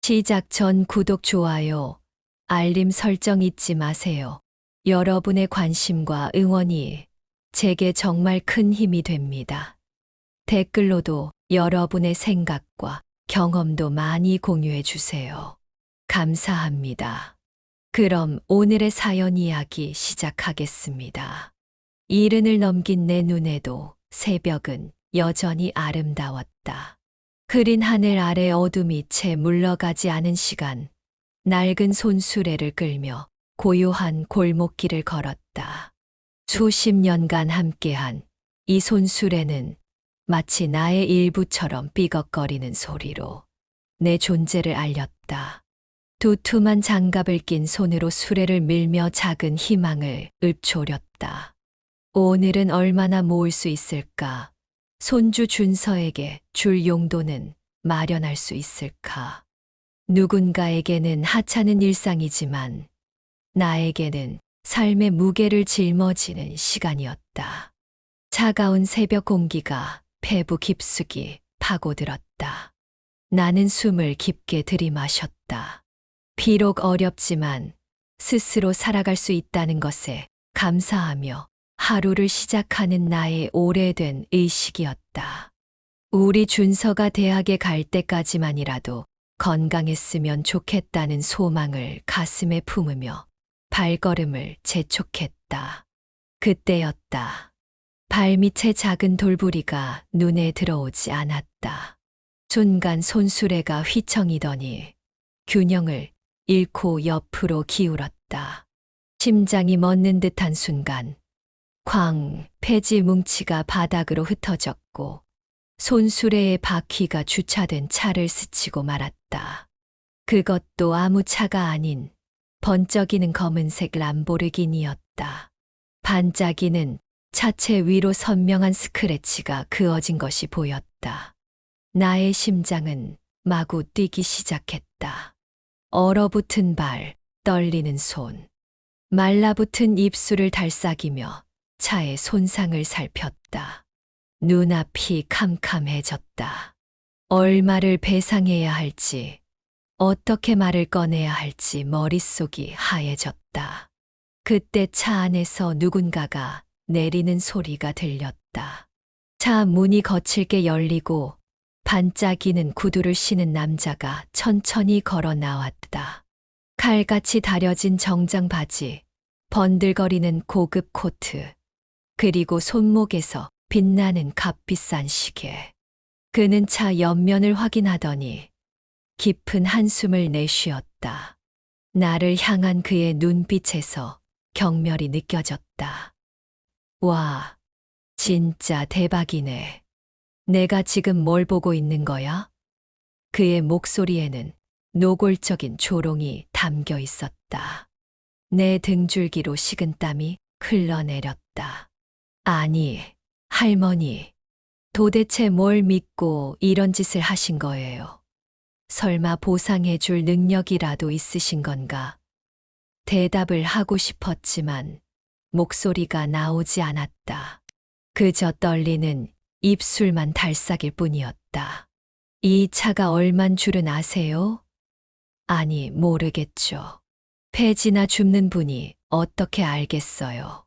시작 전 구독, 좋아요, 알림 설정 잊지 마세요. 여러분의 관심과 응원이 제게 정말 큰 힘이 됩니다. 댓글로도 여러분의 생각과 경험도 많이 공유해 주세요. 감사합니다. 그럼 오늘의 사연 이야기 시작하겠습니다. 이른을 넘긴 내 눈에도 새벽은 여전히 아름다웠다. 흐린 하늘 아래 어둠이 채 물러가지 않은 시간, 낡은 손수레를 끌며 고요한 골목길을 걸었다. 수십 년간 함께한 이 손수레는 마치 나의 일부처럼 삐걱거리는 소리로 내 존재를 알렸다. 두툼한 장갑을 낀 손으로 수레를 밀며 작은 희망을 읊조렸다. 오늘은 얼마나 모을 수 있을까? 손주 준서에게 줄 용도는 마련할 수 있을까? 누군가에게는 하찮은 일상이지만 나에게는 삶의 무게를 짊어지는 시간이었다. 차가운 새벽 공기가 폐부 깊숙이 파고들었다. 나는 숨을 깊게 들이마셨다. 비록 어렵지만 스스로 살아갈 수 있다는 것에 감사하며 하루를 시작하는 나의 오래된 의식이었다. 우리 준서가 대학에 갈 때까지만이라도 건강했으면 좋겠다는 소망을 가슴에 품으며 발걸음을 재촉했다. 그때였다. 발밑의 작은 돌부리가 눈에 들어오지 않았다. 순간 손수레가 휘청이더니 균형을 잃고 옆으로 기울었다. 심장이 멎는 듯한 순간 쾅, 폐지 뭉치가 바닥으로 흩어졌고 손수레의 바퀴가 주차된 차를 스치고 말았다. 그것도 아무 차가 아닌 번쩍이는 검은색 람보르기니였다. 반짝이는 차체 위로 선명한 스크래치가 그어진 것이 보였다. 나의 심장은 마구 뛰기 시작했다. 얼어붙은 발, 떨리는 손, 말라붙은 입술을 달싹이며 차의 손상을 살폈다. 눈앞이 캄캄해졌다. 얼마를 배상해야 할지, 어떻게 말을 꺼내야 할지 머릿속이 하얘졌다. 그때 차 안에서 누군가가 내리는 소리가 들렸다. 차 문이 거칠게 열리고 반짝이는 구두를 신은 남자가 천천히 걸어 나왔다. 칼같이 다려진 정장 바지, 번들거리는 고급 코트, 그리고 손목에서 빛나는 값비싼 시계. 그는 차 옆면을 확인하더니 깊은 한숨을 내쉬었다. 나를 향한 그의 눈빛에서 경멸이 느껴졌다. 와, 진짜 대박이네. 내가 지금 뭘 보고 있는 거야? 그의 목소리에는 노골적인 조롱이 담겨 있었다. 내 등줄기로 식은땀이 흘러내렸다. 아니, 할머니, 도대체 뭘 믿고 이런 짓을 하신 거예요? 설마 보상해 줄 능력이라도 있으신 건가? 대답을 하고 싶었지만 목소리가 나오지 않았다. 그저 떨리는 입술만 달싹일 뿐이었다. 이 차가 얼만 줄은 아세요? 아니, 모르겠죠. 폐지나 줍는 분이 어떻게 알겠어요.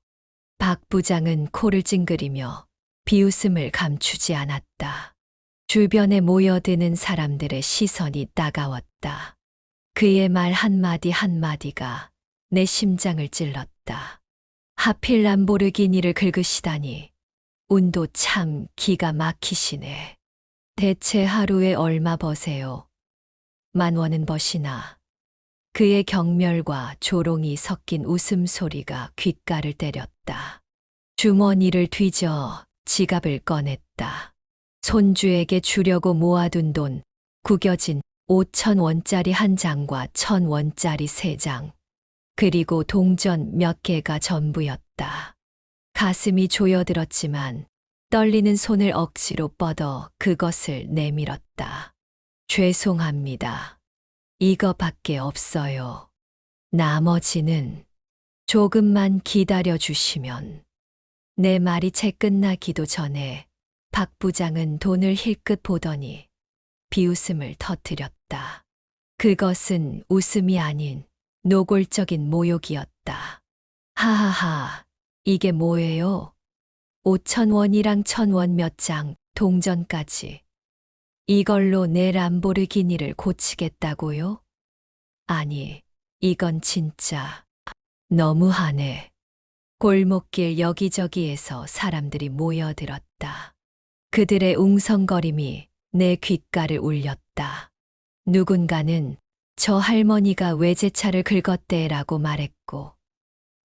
박 부장은 코를 찡그리며 비웃음을 감추지 않았다. 주변에 모여드는 사람들의 시선이 따가웠다. 그의 말 한마디 한마디가 내 심장을 찔렀다. 하필 람보르기니를 긁으시다니 운도 참 기가 막히시네. 대체 하루에 얼마 버세요? 10,000원은 버시나. 그의 경멸과 조롱이 섞인 웃음소리가 귓가를 때렸다. 주머니를 뒤져 지갑을 꺼냈다. 손주에게 주려고 모아둔 돈, 구겨진 5,000원짜리 한 장과 1,000원짜리 3장, 그리고 동전 몇 개가 전부였다. 가슴이 조여들었지만 떨리는 손을 억지로 뻗어 그것을 내밀었다. 죄송합니다. 이거밖에 없어요. 나머지는 조금만 기다려 주시면. 내 말이 채 끝나기도 전에 박 부장은 돈을 힐끗 보더니 비웃음을 터뜨렸다. 그것은 웃음이 아닌 노골적인 모욕이었다. 하하하, 이게 뭐예요? 5,000원이랑 1,000원 몇 장, 동전까지. 이걸로 내 람보르기니를 고치겠다고요? 아니, 이건 진짜 너무하네. 골목길 여기저기에서 사람들이 모여들었다. 그들의 웅성거림이 내 귓가를 울렸다. 누군가는 저 할머니가 외제차를 긁었대라고 말했고,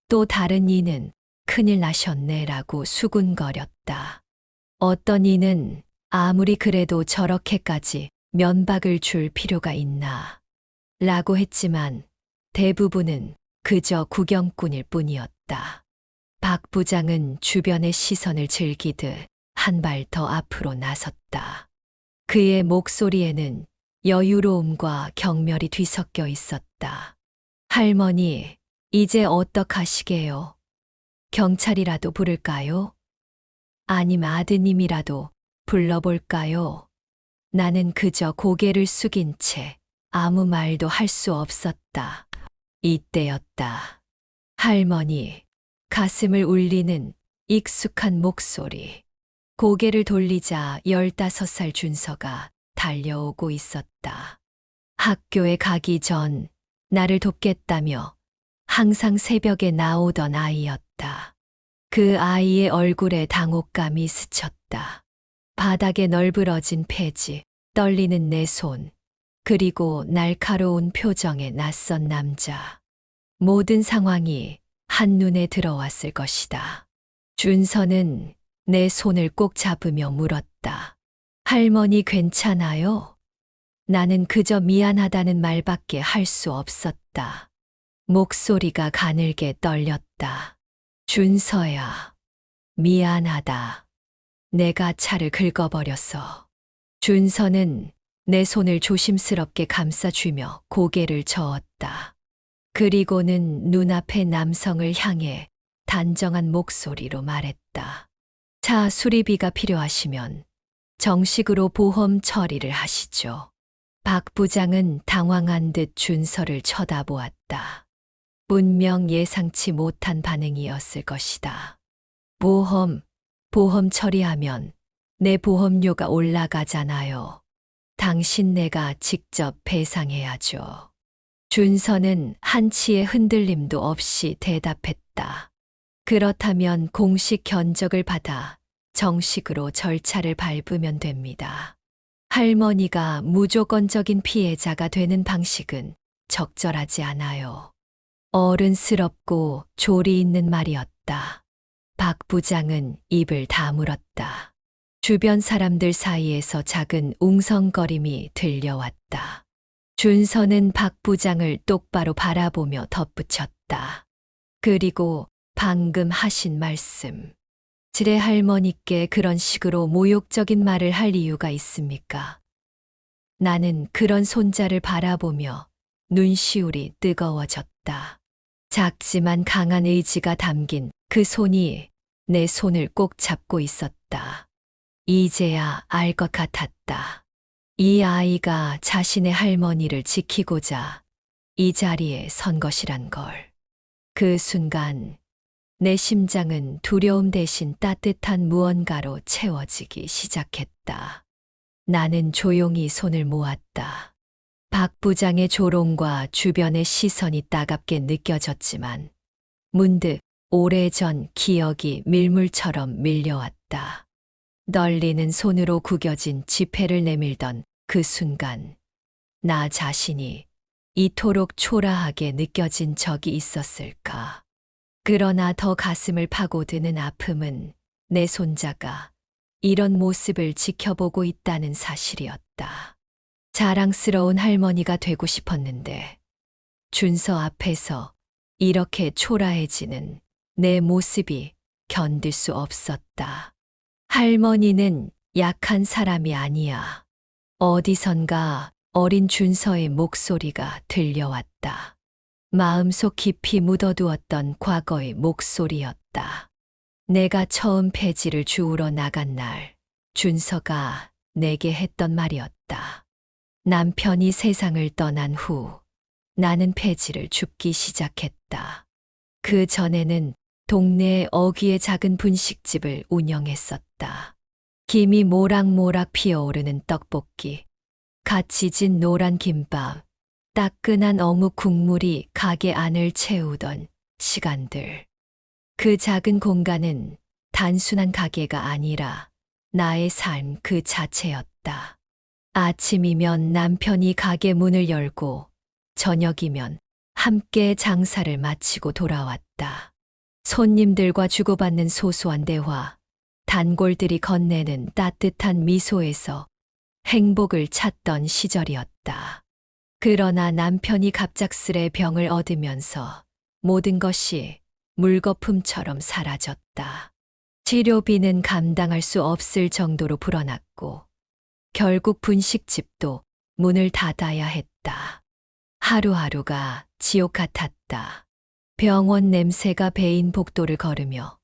또 다른 이는 큰일 나셨네라고 수군거렸다. 어떤 이는 아무리 그래도 저렇게까지 면박을 줄 필요가 있나 라고 했지만 대부분은 그저 구경꾼일 뿐이었다. 박 부장은 주변의 시선을 즐기듯 한 발 더 앞으로 나섰다. 그의 목소리에는 여유로움과 경멸이 뒤섞여 있었다. 할머니, 이제 어떡하시게요? 경찰이라도 부를까요? 아님 아드님이라도 불러볼까요? 나는 그저 고개를 숙인 채 아무 말도 할 수 없었다. 이때였다. 할머니, 가슴을 울리는 익숙한 목소리. 고개를 돌리자 15살 준서가 달려오고 있었다. 학교에 가기 전 나를 돕겠다며 항상 새벽에 나오던 아이였다. 그 아이의 얼굴에 당혹감이 스쳤다. 바닥에 널브러진 폐지, 떨리는 내 손, 그리고 날카로운 표정의 낯선 남자. 모든 상황이 한눈에 들어왔을 것이다. 준서는 내 손을 꼭 잡으며 물었다. 할머니 괜찮아요? 나는 그저 미안하다는 말밖에 할 수 없었다. 목소리가 가늘게 떨렸다. 준서야, 미안하다. 내가 차를 긁어버렸어. 준서는 내 손을 조심스럽게 감싸주며 고개를 저었다. 그리고는 눈앞의 남성을 향해 단정한 목소리로 말했다. 차 수리비가 필요하시면 정식으로 보험 처리를 하시죠. 박 부장은 당황한 듯 준서를 쳐다보았다. 분명 예상치 못한 반응이었을 것이다. 보험 처리하면 내 보험료가 올라가잖아요. 당신네가 직접 배상해야죠. 준서는 한치의 흔들림도 없이 대답했다. 그렇다면 공식 견적을 받아 정식으로 절차를 밟으면 됩니다. 할머니가 무조건적인 피해자가 되는 방식은 적절하지 않아요. 어른스럽고 조리 있는 말이었다. 박 부장은 입을 다물었다. 주변 사람들 사이에서 작은 웅성거림이 들려왔다. 준서는 박 부장을 똑바로 바라보며 덧붙였다. 그리고 방금 하신 말씀. 지레 할머니께 그런 식으로 모욕적인 말을 할 이유가 있습니까? 나는 그런 손자를 바라보며 눈시울이 뜨거워졌다. 작지만 강한 의지가 담긴 그 손이 내 손을 꼭 잡고 있었다. 이제야 알 것 같았다. 이 아이가 자신의 할머니를 지키고자 이 자리에 선 것이란 걸. 그 순간 내 심장은 두려움 대신 따뜻한 무언가로 채워지기 시작했다. 나는 조용히 손을 모았다. 박 부장의 조롱과 주변의 시선이 따갑게 느껴졌지만 문득 오래전 기억이 밀물처럼 밀려왔다. 떨리는 손으로 구겨진 지폐를 내밀던 그 순간 나 자신이 이토록 초라하게 느껴진 적이 있었을까. 그러나 더 가슴을 파고드는 아픔은 내 손자가 이런 모습을 지켜보고 있다는 사실이었다. 자랑스러운 할머니가 되고 싶었는데 준서 앞에서 이렇게 초라해지는 내 모습이 견딜 수 없었다. 할머니는 약한 사람이 아니야. 어디선가 어린 준서의 목소리가 들려왔다. 마음속 깊이 묻어두었던 과거의 목소리였다. 내가 처음 폐지를 주우러 나간 날, 준서가 내게 했던 말이었다. 남편이 세상을 떠난 후 나는 폐지를 줍기 시작했다. 그 전에는 동네에 어귀의 작은 분식집을 운영했었다. 김이 모락모락 피어오르는 떡볶이, 갓 지진 노란 김밥, 따끈한 어묵 국물이 가게 안을 채우던 시간들. 그 작은 공간은 단순한 가게가 아니라 나의 삶 그 자체였다. 아침이면 남편이 가게 문을 열고 저녁이면 함께 장사를 마치고 돌아왔다. 손님들과 주고받는 소소한 대화, 단골들이 건네는 따뜻한 미소에서 행복을 찾던 시절이었다. 그러나 남편이 갑작스레 병을 얻으면서 모든 것이 물거품처럼 사라졌다. 치료비는 감당할 수 없을 정도로 불어났고 결국 분식집도 문을 닫아야 했다. 하루하루가 지옥 같았다. 병원 냄새가 배인 복도를 걸으며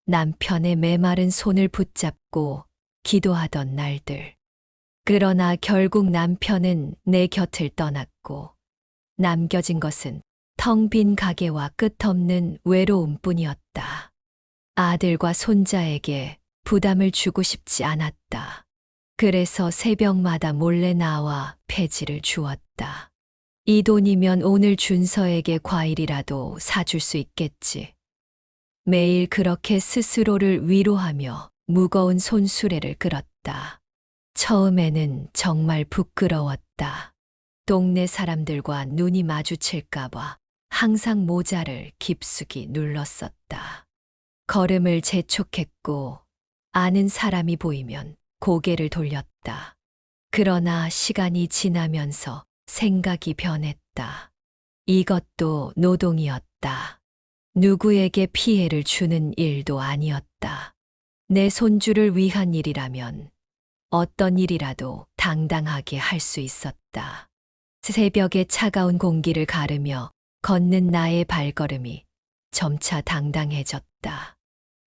남편의 메마른 손을 붙잡고 기도하던 날들. 그러나 결국 남편은 내 곁을 떠났고 남겨진 것은 텅 빈 가게와 끝없는 외로움뿐이었다. 아들과 손자에게 부담을 주고 싶지 않았다. 그래서 새벽마다 몰래 나와 폐지를 주었다. 이 돈이면 오늘 준서에게 과일이라도 사줄 수 있겠지. 매일 그렇게 스스로를 위로하며 무거운 손수레를 끌었다. 처음에는 정말 부끄러웠다. 동네 사람들과 눈이 마주칠까봐 항상 모자를 깊숙이 눌렀었다. 걸음을 재촉했고 아는 사람이 보이면 고개를 돌렸다. 그러나 시간이 지나면서 생각이 변했다. 이것도 노동이었다. 누구에게 피해를 주는 일도 아니었다. 내 손주를 위한 일이라면 어떤 일이라도 당당하게 할 수 있었다. 새벽의 차가운 공기를 가르며 걷는 나의 발걸음이 점차 당당해졌다.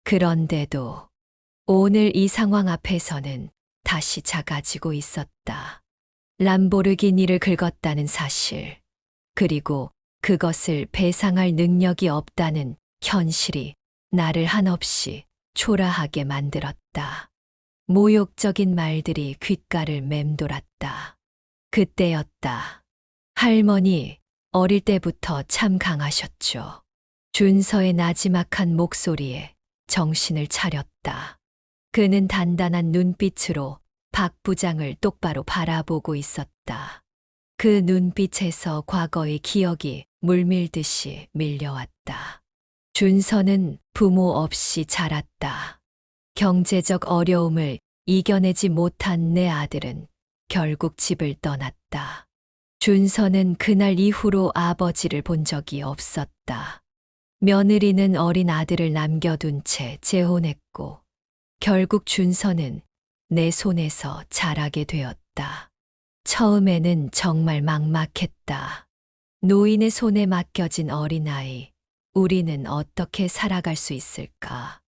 그런데도 오늘 이 상황 앞에서는 다시 작아지고 있었다. 람보르기니를 긁었다는 사실, 그리고 그것을 배상할 능력이 없다는 현실이 나를 한없이 초라하게 만들었다. 모욕적인 말들이 귓가를 맴돌았다. 그때였다. 할머니, 어릴 때부터 참 강하셨죠. 준서의 나지막한 목소리에 정신을 차렸다. 그는 단단한 눈빛으로 박 부장을 똑바로 바라보고 있었다. 그 눈빛에서 과거의 기억이 물밀듯이 밀려왔다. 준서는 부모 없이 자랐다. 경제적 어려움을 이겨내지 못한 내 아들은 결국 집을 떠났다. 준서는 그날 이후로 아버지를 본 적이 없었다. 며느리는 어린 아들을 남겨둔 채 재혼했고 결국 준서는 내 손에서 자라게 되었다. 처음에는 정말 막막했다. 노인의 손에 맡겨진 어린아이, 우리는 어떻게 살아갈 수 있을까?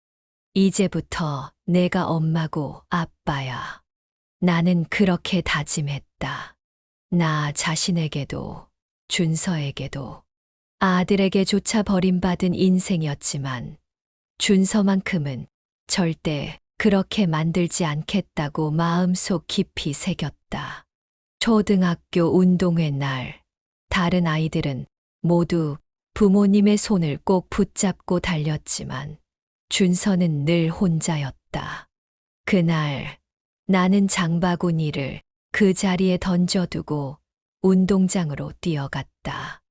이제부터 내가 엄마고 아빠야. 나는 그렇게 다짐했다. 나 자신에게도, 준서에게도, 아들에게조차 버림받은 인생이었지만 준서만큼은 절대 그렇게 만들지 않겠다고 마음속 깊이 새겼다. 초등학교 운동회 날, 다른 아이들은 모두 부모님의 손을 꼭 붙잡고 달렸지만 준서는 늘 혼자였다. 그날 나는 장바구니를 그 자리에 던져두고 운동장으로 뛰어갔다.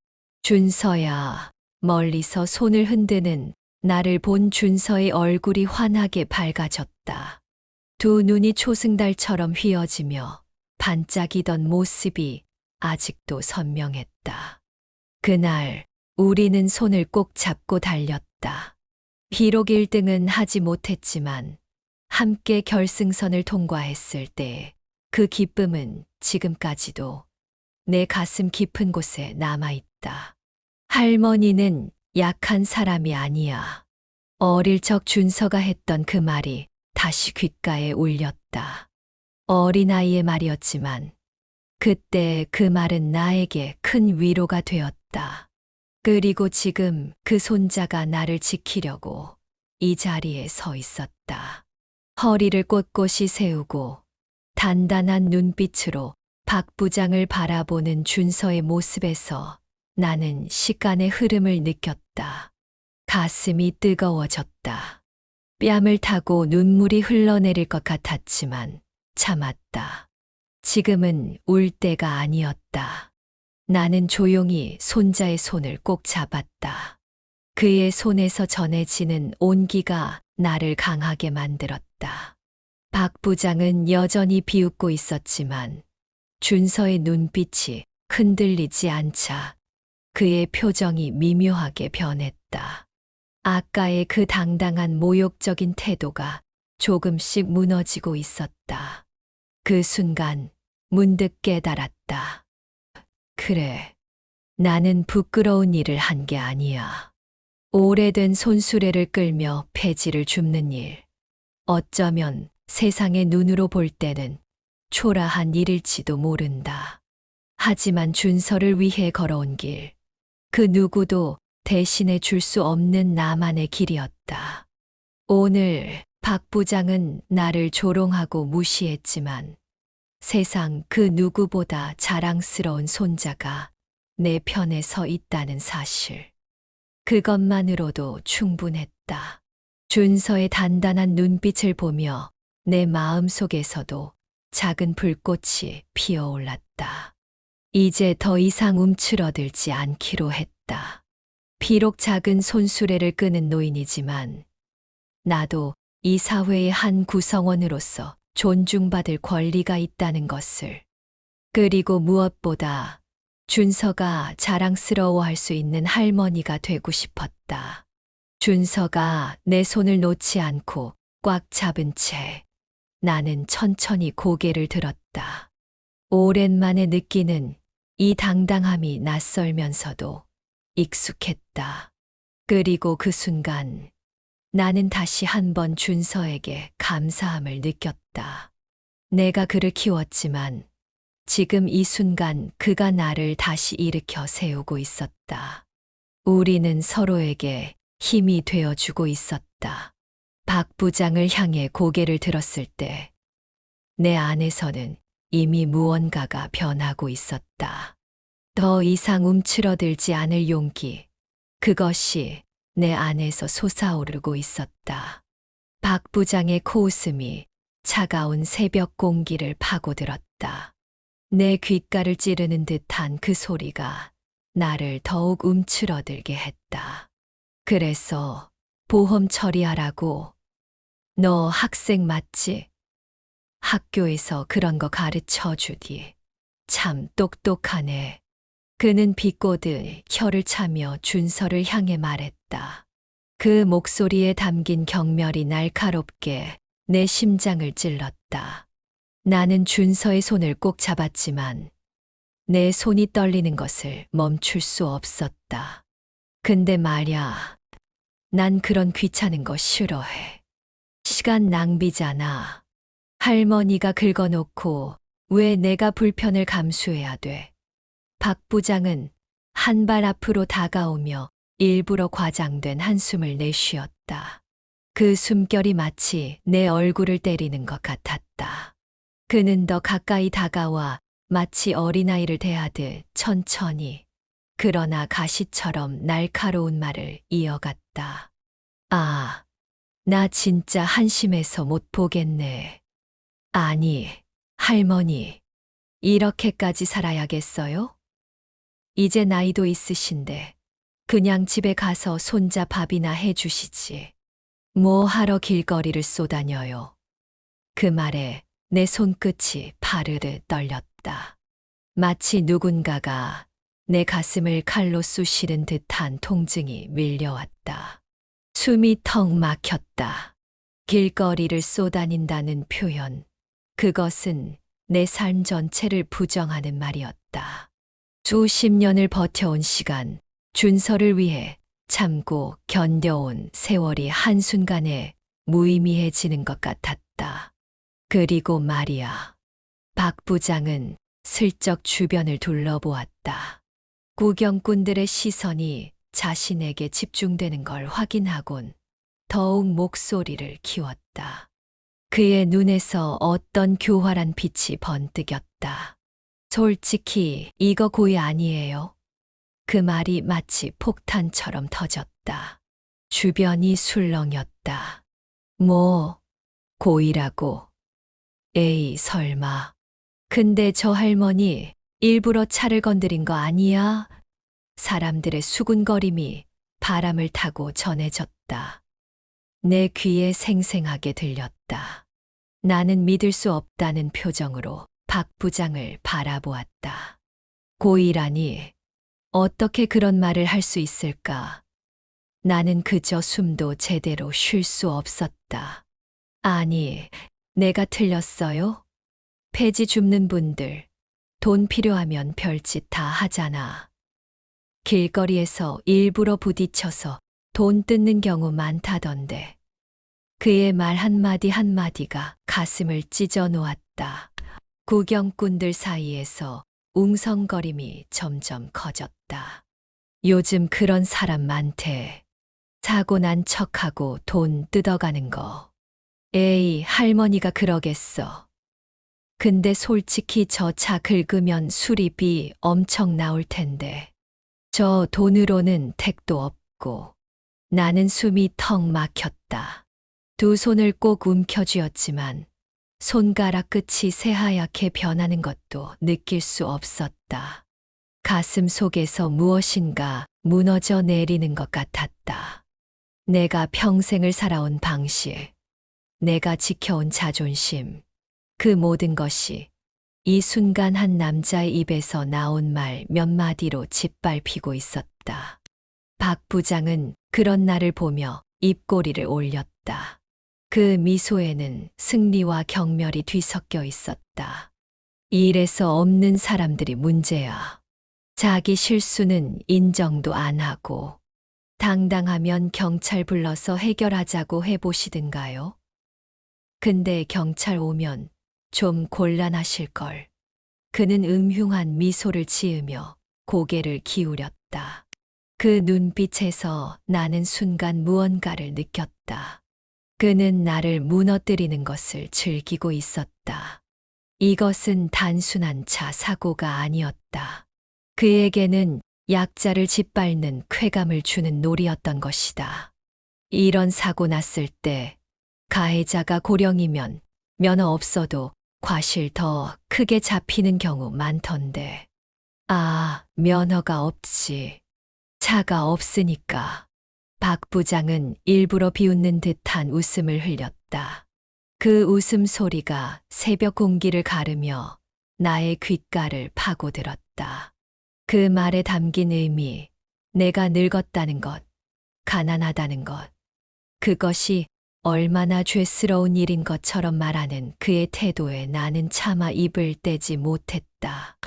준서야, 멀리서 손을 흔드는 나를 본 준서의 얼굴이 환하게 밝아졌다. 두 눈이 초승달처럼 휘어지며 반짝이던 모습이 아직도 선명했다. 그날 우리는 손을 꼭 잡고 달렸다. 비록 1등은 하지 못했지만 함께 결승선을 통과했을 때 그 기쁨은 지금까지도 내 가슴 깊은 곳에 남아있다. 할머니는 약한 사람이 아니야. 어릴 적 준서가 했던 그 말이 다시 귓가에 울렸다. 어린아이의 말이었지만 그때 그 말은 나에게 큰 위로가 되었다. 그리고 지금 그 손자가 나를 지키려고 이 자리에 서 있었다. 허리를 꼿꼿이 세우고 단단한 눈빛으로 박 부장을 바라보는 준서의 모습에서 나는 시간의 흐름을 느꼈다. 가슴이 뜨거워졌다. 뺨을 타고 눈물이 흘러내릴 것 같았지만 참았다. 지금은 울 때가 아니었다. 나는 조용히 손자의 손을 꼭 잡았다. 그의 손에서 전해지는 온기가 나를 강하게 만들었다. 박 부장은 여전히 비웃고 있었지만 준서의 눈빛이 흔들리지 않자 그의 표정이 미묘하게 변했다. 아까의 그 당당한 모욕적인 태도가 조금씩 무너지고 있었다. 그 순간 문득 깨달았다. 그래, 나는 부끄러운 일을 한 게 아니야. 오래된 손수레를 끌며 폐지를 줍는 일. 어쩌면 세상의 눈으로 볼 때는 초라한 일일지도 모른다. 하지만 준서를 위해 걸어온 길. 그 누구도 대신해 줄 수 없는 나만의 길이었다. 오늘 박 부장은 나를 조롱하고 무시했지만 세상 그 누구보다 자랑스러운 손자가 내 편에 서 있다는 사실. 그것만으로도 충분했다. 준서의 단단한 눈빛을 보며 내 마음 속에서도 작은 불꽃이 피어올랐다. 이제 더 이상 움츠러들지 않기로 했다. 비록 작은 손수레를 끄는 노인이지만 나도 이 사회의 한 구성원으로서 존중받을 권리가 있다는 것을. 그리고 무엇보다 준서가 자랑스러워할 수 있는 할머니가 되고 싶었다. 준서가 내 손을 놓지 않고 꽉 잡은 채 나는 천천히 고개를 들었다. 오랜만에 느끼는 이 당당함이 낯설면서도 익숙했다. 그리고 그 순간 나는 다시 한번 준서에게 감사함을 느꼈다. 내가 그를 키웠지만 지금 이 순간 그가 나를 다시 일으켜 세우고 있었다. 우리는 서로에게 힘이 되어주고 있었다. 박 부장을 향해 고개를 들었을 때 내 안에서는 이미 무언가가 변하고 있었다. 더 이상 움츠러들지 않을 용기, 그것이 내 안에서 솟아오르고 있었다. 박 부장의 코웃음이 차가운 새벽 공기를 파고들었다. 내 귓가를 찌르는 듯한 그 소리가 나를 더욱 움츠러들게 했다. 그래서 보험 처리하라고. 너 학생 맞지? 학교에서 그런 거 가르쳐 주디. 참 똑똑하네. 그는 비꼬듯 혀를 차며 준서를 향해 말했다. 그 목소리에 담긴 경멸이 날카롭게 내 심장을 찔렀다. 나는 준서의 손을 꼭 잡았지만 내 손이 떨리는 것을 멈출 수 없었다. 근데 말야, 난 그런 귀찮은 거 싫어해. 시간 낭비잖아. 할머니가 긁어놓고 왜 내가 불편을 감수해야 돼? 박 부장은 한 발 앞으로 다가오며 일부러 과장된 한숨을 내쉬었다. 그 숨결이 마치 내 얼굴을 때리는 것 같았다. 그는 더 가까이 다가와 마치 어린아이를 대하듯 천천히, 그러나 가시처럼 날카로운 말을 이어갔다. 아, 나 진짜 한심해서 못 보겠네. 아니, 할머니, 이렇게까지 살아야겠어요? 이제 나이도 있으신데 그냥 집에 가서 손자 밥이나 해주시지. 뭐 하러 길거리를 쏘다녀요. 그 말에 내 손끝이 파르르 떨렸다. 마치 누군가가 내 가슴을 칼로 쑤시는 듯한 통증이 밀려왔다. 숨이 턱 막혔다. 길거리를 쏘다닌다는 표현, 그것은 내 삶 전체를 부정하는 말이었다. 수십 년을 버텨온 시간, 준서를 위해 참고 견뎌온 세월이 한순간에 무의미해지는 것 같았다. 그리고 말이야, 박 부장은 슬쩍 주변을 둘러보았다. 구경꾼들의 시선이 자신에게 집중되는 걸 확인하곤 더욱 목소리를 키웠다. 그의 눈에서 어떤 교활한 빛이 번뜩였다. 솔직히 이거 고의 아니에요. 그 말이 마치 폭탄처럼 터졌다. 주변이 술렁였다. 뭐, 고의라고. 에이, 설마. 근데 저 할머니 일부러 차를 건드린 거 아니야? 사람들의 수군거림이 바람을 타고 전해졌다. 내 귀에 생생하게 들렸다. 나는 믿을 수 없다는 표정으로 박 부장을 바라보았다. 고의라니, 어떻게 그런 말을 할 수 있을까? 나는 그저 숨도 제대로 쉴 수 없었다. 아니, 내가 틀렸어요? 폐지 줍는 분들, 돈 필요하면 별짓 다 하잖아. 길거리에서 일부러 부딪혀서 돈 뜯는 경우 많다던데. 그의 말 한마디 한마디가 가슴을 찢어 놓았다. 구경꾼들 사이에서 웅성거림이 점점 커졌다. 요즘 그런 사람 많대. 사고 난 척하고 돈 뜯어가는 거. 에이, 할머니가 그러겠어. 근데 솔직히 저 차 긁으면 수리비 엄청 나올 텐데. 저 돈으로는 택도 없고. 나는 숨이 턱 막혔다. 두 손을 꼭 움켜쥐었지만 손가락 끝이 새하얗게 변하는 것도 느낄 수 없었다. 가슴 속에서 무엇인가 무너져 내리는 것 같았다. 내가 평생을 살아온 방식, 내가 지켜온 자존심, 그 모든 것이 이 순간 한 남자의 입에서 나온 말 몇 마디로 짓밟히고 있었다. 박 부장은 그런 나를 보며 입꼬리를 올렸다. 그 미소에는 승리와 경멸이 뒤섞여 있었다. 일에서 없는 사람들이 문제야. 자기 실수는 인정도 안 하고 당당하면 경찰 불러서 해결하자고 해보시든가요? 근데 경찰 오면 좀 곤란하실걸. 그는 음흉한 미소를 지으며 고개를 기울였다. 그 눈빛에서 나는 순간 무언가를 느꼈다. 그는 나를 무너뜨리는 것을 즐기고 있었다. 이것은 단순한 차 사고가 아니었다. 그에게는 약자를 짓밟는 쾌감을 주는 놀이였던 것이다. 이런 사고 났을 때 가해자가 고령이면 면허 없어도 과실 더 크게 잡히는 경우 많던데. 아, 면허가 없지. 차가 없으니까. 박 부장은 일부러 비웃는 듯한 웃음을 흘렸다. 그 웃음 소리가 새벽 공기를 가르며 나의 귓가를 파고들었다. 그 말에 담긴 의미, 내가 늙었다는 것, 가난하다는 것, 그것이 얼마나 죄스러운 일인 것처럼 말하는 그의 태도에 나는 차마 입을 떼지 못했다.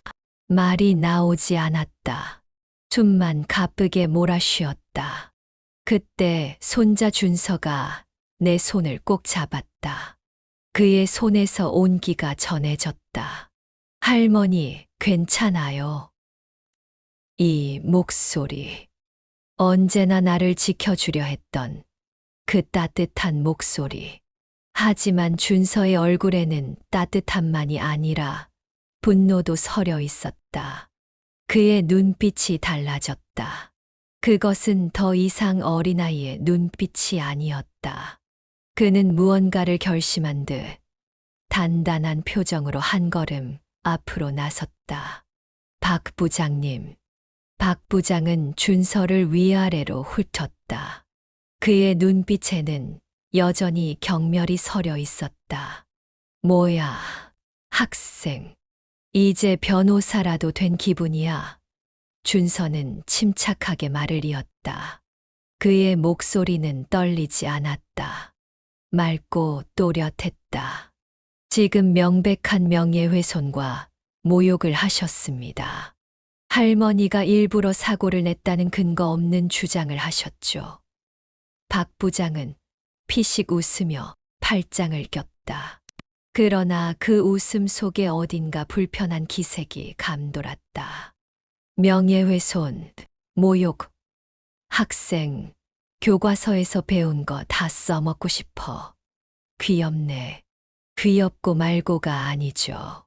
말이 나오지 않았다. 숨만 가쁘게 몰아쉬었다. 그때 손자 준서가 내 손을 꼭 잡았다. 그의 손에서 온기가 전해졌다. 할머니, 괜찮아요. 이 목소리. 언제나 나를 지켜주려 했던 그 따뜻한 목소리. 하지만 준서의 얼굴에는 따뜻함만이 아니라 분노도 서려 있었다. 그의 눈빛이 달라졌다. 그것은 더 이상 어린아이의 눈빛이 아니었다. 그는 무언가를 결심한 듯 단단한 표정으로 한 걸음 앞으로 나섰다. 박 부장님. 박 부장은 준서를 위아래로 훑었다. 그의 눈빛에는 여전히 경멸이 서려 있었다. 뭐야, 학생. 이제 변호사라도 된 기분이야. 준서는 침착하게 말을 이었다. 그의 목소리는 떨리지 않았다. 맑고 또렷했다. 지금 명백한 명예훼손과 모욕을 하셨습니다. 할머니가 일부러 사고를 냈다는 근거 없는 주장을 하셨죠. 박 부장은 피식 웃으며 팔짱을 꼈다. 그러나 그 웃음 속에 어딘가 불편한 기색이 감돌았다. 명예훼손, 모욕, 학생, 교과서에서 배운 거 다 써먹고 싶어. 귀엽네. 귀엽고 말고가 아니죠.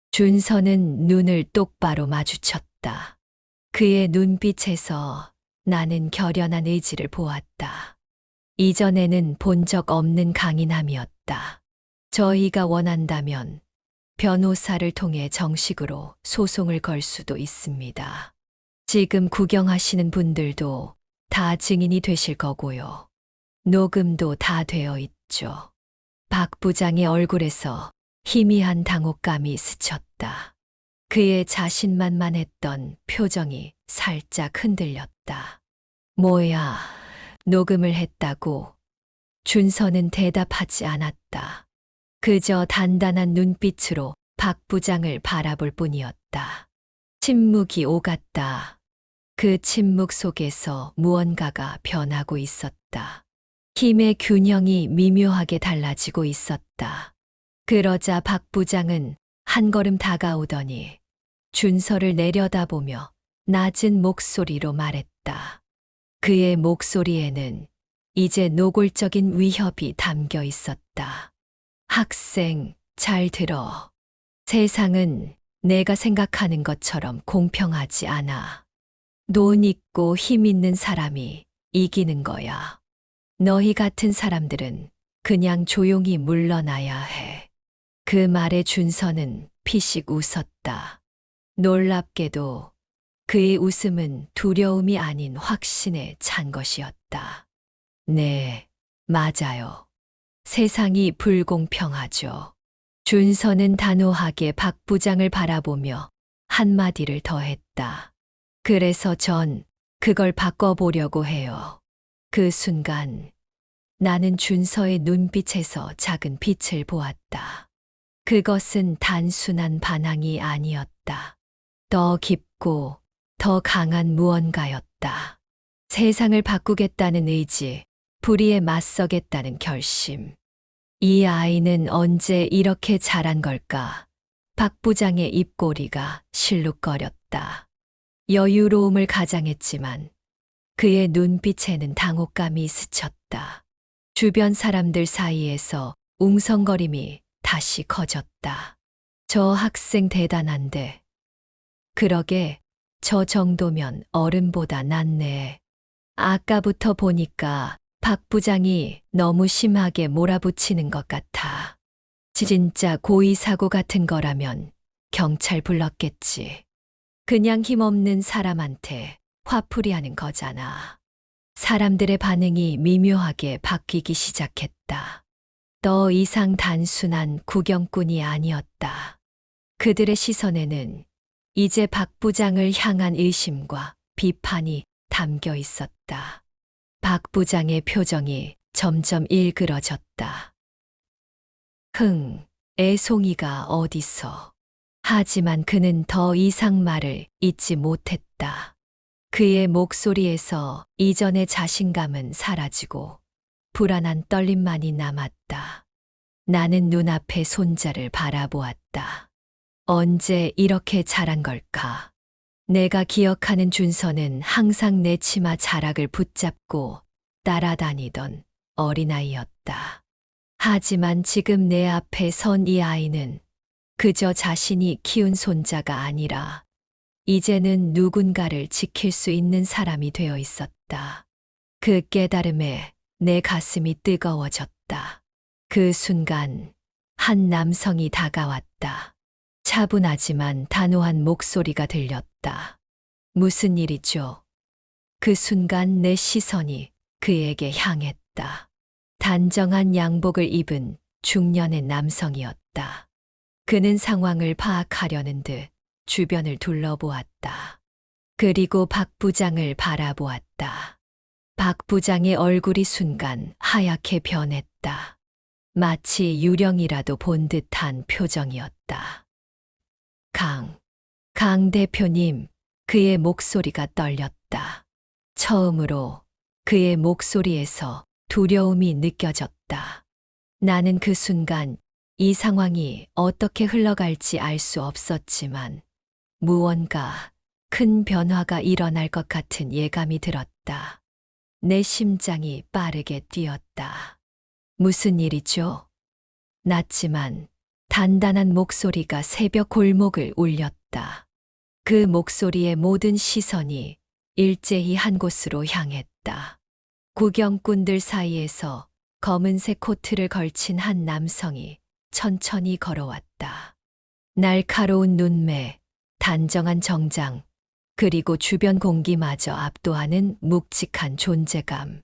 준서는 눈을 똑바로 마주쳤다. 그의 눈빛에서 나는 결연한 의지를 보았다. 이전에는 본 적 없는 강인함이었다. 저희가 원한다면 변호사를 통해 정식으로 소송을 걸 수도 있습니다. 지금 구경하시는 분들도 다 증인이 되실 거고요. 녹음도 다 되어 있죠. 박 부장의 얼굴에서 희미한 당혹감이 스쳤다. 그의 자신만만했던 표정이 살짝 흔들렸다. 뭐야, 녹음을 했다고? 준서는 대답하지 않았다. 그저 단단한 눈빛으로 박 부장을 바라볼 뿐이었다. 침묵이 오갔다. 그 침묵 속에서 무언가가 변하고 있었다. 힘의 균형이 미묘하게 달라지고 있었다. 그러자 박 부장은 한 걸음 다가오더니 준서를 내려다보며 낮은 목소리로 말했다. 그의 목소리에는 이제 노골적인 위협이 담겨 있었다. 학생, 잘 들어. 세상은 내가 생각하는 것처럼 공평하지 않아. 돈 있고 힘 있는 사람이 이기는 거야. 너희 같은 사람들은 그냥 조용히 물러나야 해. 그 말에 준서는 피식 웃었다. 놀랍게도 그의 웃음은 두려움이 아닌 확신에 찬 것이었다. 네, 맞아요. 세상이 불공평하죠. 준서는 단호하게 박 부장을 바라보며 한마디를 더했다. 그래서 전 그걸 바꿔보려고 해요. 그 순간 나는 준서의 눈빛에서 작은 빛을 보았다. 그것은 단순한 반항이 아니었다. 더 깊고 더 강한 무언가였다. 세상을 바꾸겠다는 의지, 불의에 맞서겠다는 결심. 이 아이는 언제 이렇게 자란 걸까? 박 부장의 입꼬리가 실룩거렸다. 여유로움을 가장했지만 그의 눈빛에는 당혹감이 스쳤다. 주변 사람들 사이에서 웅성거림이 다시 커졌다. 저 학생 대단한데. 그러게, 저 정도면 어른보다 낫네. 아까부터 보니까 박 부장이 너무 심하게 몰아붙이는 것 같아. 진짜 고의 사고 같은 거라면 경찰 불렀겠지. 그냥 힘없는 사람한테 화풀이 하는 거잖아. 사람들의 반응이 미묘하게 바뀌기 시작했다. 더 이상 단순한 구경꾼이 아니었다. 그들의 시선에는 이제 박 부장을 향한 의심과 비판이 담겨 있었다. 박 부장의 표정이 점점 일그러졌다. 애송이가 어디서? 하지만 그는 더 이상 말을 잇지 못했다. 그의 목소리에서 이전의 자신감은 사라지고 불안한 떨림만이 남았다. 나는 눈앞의 손자를 바라보았다. 언제 이렇게 자란 걸까? 내가 기억하는 준서는 항상 내 치마 자락을 붙잡고 따라다니던 어린아이였다. 하지만 지금 내 앞에 선 이 아이는 그저 자신이 키운 손자가 아니라 이제는 누군가를 지킬 수 있는 사람이 되어 있었다. 그 깨달음에 내 가슴이 뜨거워졌다. 그 순간 한 남성이 다가왔다. 차분하지만 단호한 목소리가 들렸다. 무슨 일이죠? 그 순간 내 시선이 그에게 향했다. 단정한 양복을 입은 중년의 남성이었다. 그는 상황을 파악하려는 듯 주변을 둘러보았다. 그리고 박 부장을 바라보았다. 박 부장의 얼굴이 순간 하얗게 변했다. 마치 유령이라도 본 듯한 표정이었다. 강 대표님, 그의 목소리가 떨렸다. 처음으로 그의 목소리에서 두려움이 느껴졌다. 나는 그 순간 이 상황이 어떻게 흘러갈지 알 수 없었지만 무언가 큰 변화가 일어날 것 같은 예감이 들었다. 내 심장이 빠르게 뛰었다. 무슨 일이죠? 낮지만 단단한 목소리가 새벽 골목을 울렸다. 그 목소리의 모든 시선이 일제히 한 곳으로 향했다. 구경꾼들 사이에서 검은색 코트를 걸친 한 남성이 천천히 걸어왔다. 날카로운 눈매, 단정한 정장, 그리고 주변 공기마저 압도하는 묵직한 존재감.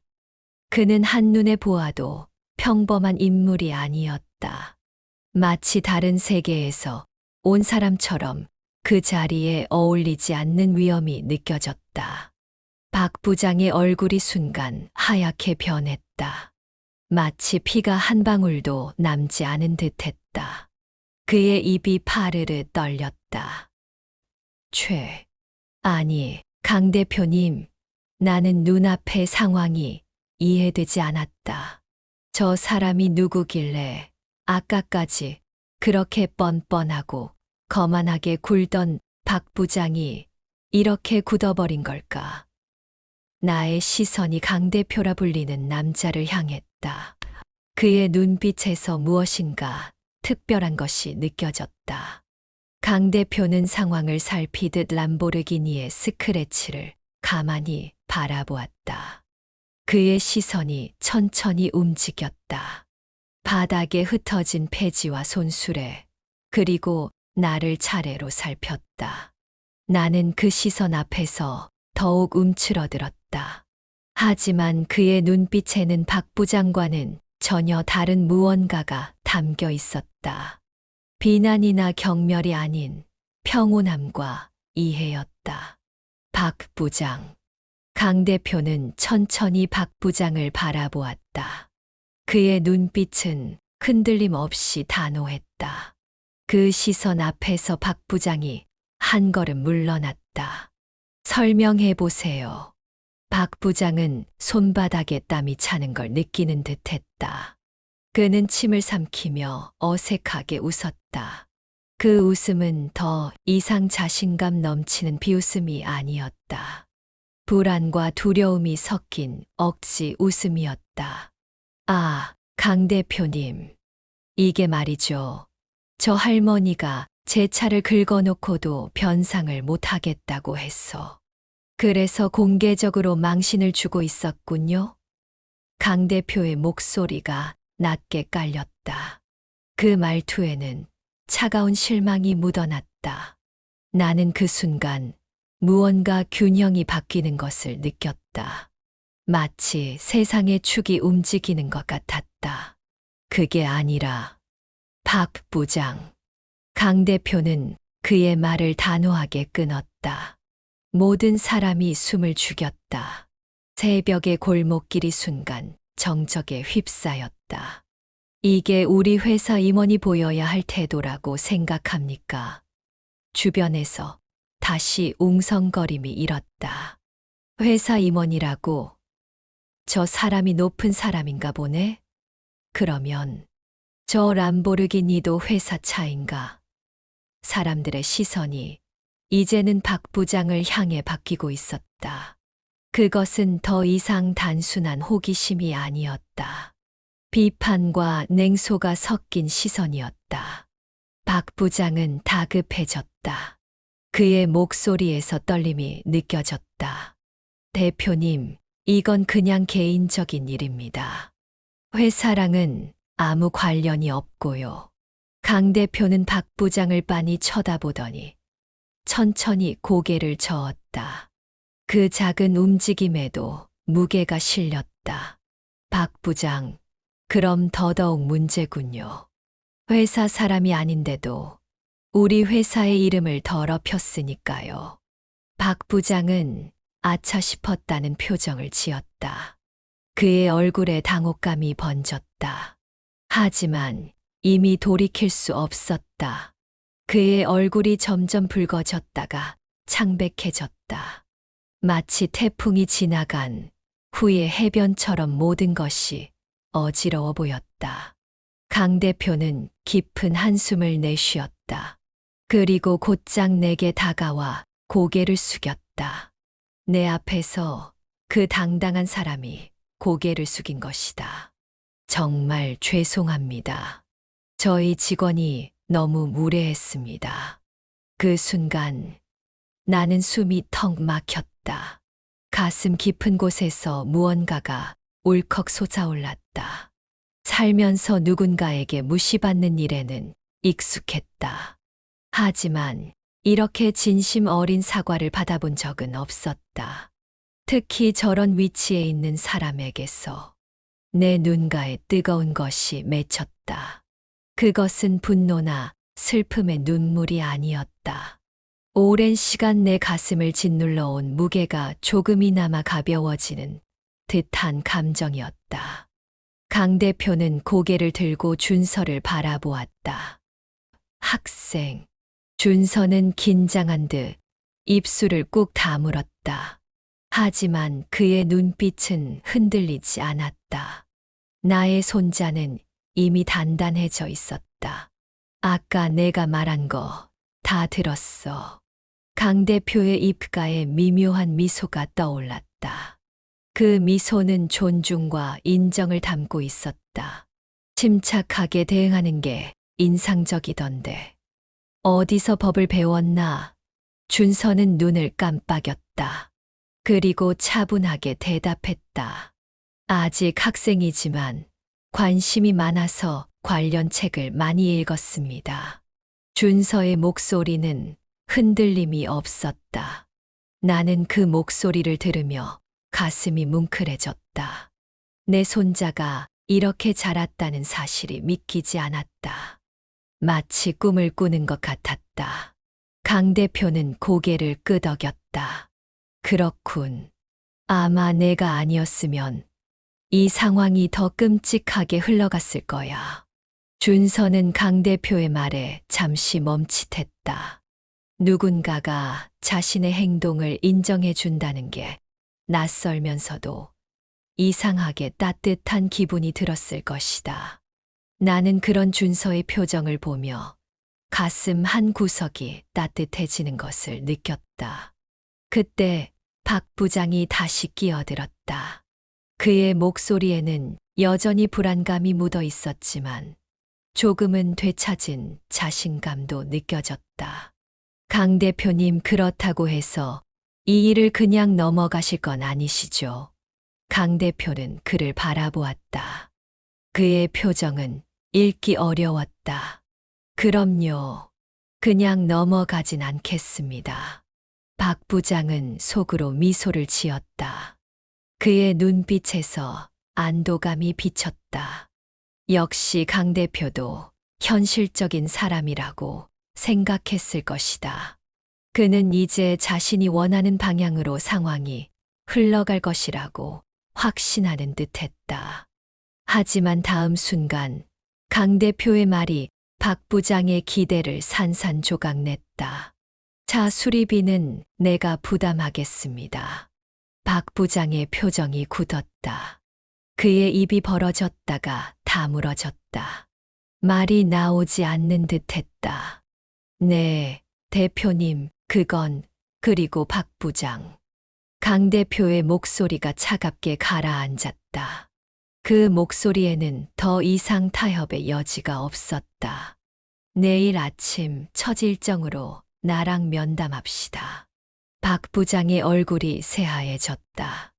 그는 한눈에 보아도 평범한 인물이 아니었다. 마치 다른 세계에서 온 사람처럼 그 자리에 어울리지 않는 위험이 느껴졌다. 박 부장의 얼굴이 순간 하얗게 변했다. 마치 피가 한 방울도 남지 않은 듯했다. 그의 입이 파르르 떨렸다. 아니, 강 대표님, 나는 눈앞의 상황이 이해되지 않았다. 저 사람이 누구길래 아까까지 그렇게 뻔뻔하고 거만하게 굴던 박 부장이 이렇게 굳어버린 걸까? 나의 시선이 강 대표라 불리는 남자를 향했다. 그의 눈빛에서 무엇인가 특별한 것이 느껴졌다. 강 대표는 상황을 살피듯 람보르기니의 스크래치를 가만히 바라보았다. 그의 시선이 천천히 움직였다. 바닥에 흩어진 폐지와 손수레, 그리고 나를 차례로 살폈다. 나는 그 시선 앞에서 더욱 움츠러들었다. 하지만 그의 눈빛에는 박 부장과는 전혀 다른 무언가가 담겨 있었다. 비난이나 경멸이 아닌 평온함과 이해였다. 박 부장. 강 대표는 천천히 박 부장을 바라보았다. 그의 눈빛은 흔들림 없이 단호했다. 그 시선 앞에서 박 부장이 한 걸음 물러났다. 설명해 보세요. 박 부장은 손바닥에 땀이 차는 걸 느끼는 듯 했다. 그는 침을 삼키며 어색하게 웃었다. 그 웃음은 더 이상 자신감 넘치는 비웃음이 아니었다. 불안과 두려움이 섞인 억지 웃음이었다. 아, 강 대표님. 이게 말이죠. 저 할머니가 제 차를 긁어놓고도 변상을 못하겠다고 했어. 그래서 공개적으로 망신을 주고 있었군요. 강 대표의 목소리가 낮게 깔렸다. 그 말투에는 차가운 실망이 묻어났다. 나는 그 순간 무언가 균형이 바뀌는 것을 느꼈다. 마치 세상의 축이 움직이는 것 같았다. 그게 아니라 박 부장. 강 대표는 그의 말을 단호하게 끊었다. 모든 사람이 숨을 죽였다. 새벽의 골목길이 순간 정적에 휩싸였다. 이게 우리 회사 임원이 보여야 할 태도라고 생각합니까? 주변에서 다시 웅성거림이 일었다. 회사 임원이라고? 저 사람이 높은 사람인가 보네? 그러면 저 람보르기니도 회사 차인가? 사람들의 시선이 이제는 박 부장을 향해 바뀌고 있었다. 그것은 더 이상 단순한 호기심이 아니었다. 비판과 냉소가 섞인 시선이었다. 박 부장은 다급해졌다. 그의 목소리에서 떨림이 느껴졌다. 대표님, 이건 그냥 개인적인 일입니다. 회사랑은 아무 관련이 없고요. 강 대표는 박 부장을 빤히 쳐다보더니 천천히 고개를 저었다. 그 작은 움직임에도 무게가 실렸다. 박 부장, 그럼 더더욱 문제군요. 회사 사람이 아닌데도 우리 회사의 이름을 더럽혔으니까요. 박 부장은 아차 싶었다는 표정을 지었다. 그의 얼굴에 당혹감이 번졌다. 하지만 이미 돌이킬 수 없었다. 그의 얼굴이 점점 붉어졌다가 창백해졌다. 마치 태풍이 지나간 후의 해변처럼 모든 것이 어지러워 보였다. 강 대표는 깊은 한숨을 내쉬었다. 그리고 곧장 내게 다가와 고개를 숙였다. 내 앞에서 그 당당한 사람이 고개를 숙인 것이다. 정말 죄송합니다. 저희 직원이 너무 무례했습니다. 그 순간 나는 숨이 턱 막혔다. 가슴 깊은 곳에서 무언가가 울컥 솟아올랐다. 살면서 누군가에게 무시받는 일에는 익숙했다. 하지만 이렇게 진심 어린 사과를 받아본 적은 없었다. 특히 저런 위치에 있는 사람에게서 내 눈가에 뜨거운 것이 맺혔다. 그것은 분노나 슬픔의 눈물이 아니었다. 오랜 시간 내 가슴을 짓눌러 온 무게가 조금이나마 가벼워지는 듯한 감정이었다. 강 대표는 고개를 들고 준서를 바라보았다. 학생. 준서는 긴장한 듯 입술을 꾹 다물었다. 하지만 그의 눈빛은 흔들리지 않았다. 나의 손자는 이미 단단해져 있었다. 아까 내가 말한 거 다 들었어. 강 대표의 입가에 미묘한 미소가 떠올랐다. 그 미소는 존중과 인정을 담고 있었다. 침착하게 대응하는 게 인상적이던데. 어디서 법을 배웠나? 준서는 눈을 깜빡였다. 그리고 차분하게 대답했다. 아직 학생이지만 관심이 많아서 관련 책을 많이 읽었습니다. 준서의 목소리는 흔들림이 없었다. 나는 그 목소리를 들으며 가슴이 뭉클해졌다. 내 손자가 이렇게 자랐다는 사실이 믿기지 않았다. 마치 꿈을 꾸는 것 같았다. 강 대표는 고개를 끄덕였다. 그렇군. 아마 내가 아니었으면 이 상황이 더 끔찍하게 흘러갔을 거야. 준서는 강 대표의 말에 잠시 멈칫했다. 누군가가 자신의 행동을 인정해 준다는 게 낯설면서도 이상하게 따뜻한 기분이 들었을 것이다. 나는 그런 준서의 표정을 보며 가슴 한 구석이 따뜻해지는 것을 느꼈다. 그때 박 부장이 다시 끼어들었다. 그의 목소리에는 여전히 불안감이 묻어 있었지만 조금은 되찾은 자신감도 느껴졌다. 강 대표님, 그렇다고 해서 이 일을 그냥 넘어가실 건 아니시죠? 강 대표는 그를 바라보았다. 그의 표정은 읽기 어려웠다. 그럼요. 그냥 넘어가진 않겠습니다. 박 부장은 속으로 미소를 지었다. 그의 눈빛에서 안도감이 비쳤다. 역시 강 대표도 현실적인 사람이라고 생각했을 것이다. 그는 이제 자신이 원하는 방향으로 상황이 흘러갈 것이라고 확신하는 듯했다. 하지만 다음 순간 강 대표의 말이 박 부장의 기대를 산산조각냈다. 차 수리비는 내가 부담하겠습니다. 박 부장의 표정이 굳었다. 그의 입이 벌어졌다가 다물어졌다. 말이 나오지 않는 듯했다. 네, 대표님, 그건, 그리고 박 부장. 강 대표의 목소리가 차갑게 가라앉았다. 그 목소리에는 더 이상 타협의 여지가 없었다. 내일 아침 첫 일정으로 나랑 면담합시다. 박 부장의 얼굴이 새하얘졌다.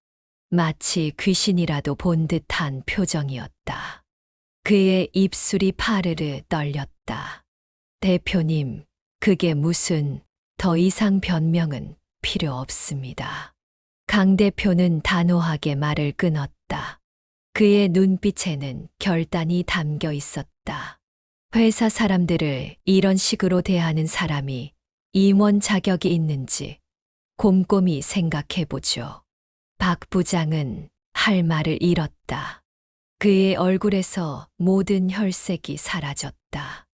마치 귀신이라도 본 듯한 표정이었다. 그의 입술이 파르르 떨렸다. 대표님, 그게 무슨, 더 이상 변명은 필요 없습니다. 강 대표는 단호하게 말을 끊었다. 그의 눈빛에는 결단이 담겨 있었다. 회사 사람들을 이런 식으로 대하는 사람이 임원 자격이 있는지 곰곰이 생각해보죠. 박 부장은 할 말을 잃었다. 그의 얼굴에서 모든 혈색이 사라졌다.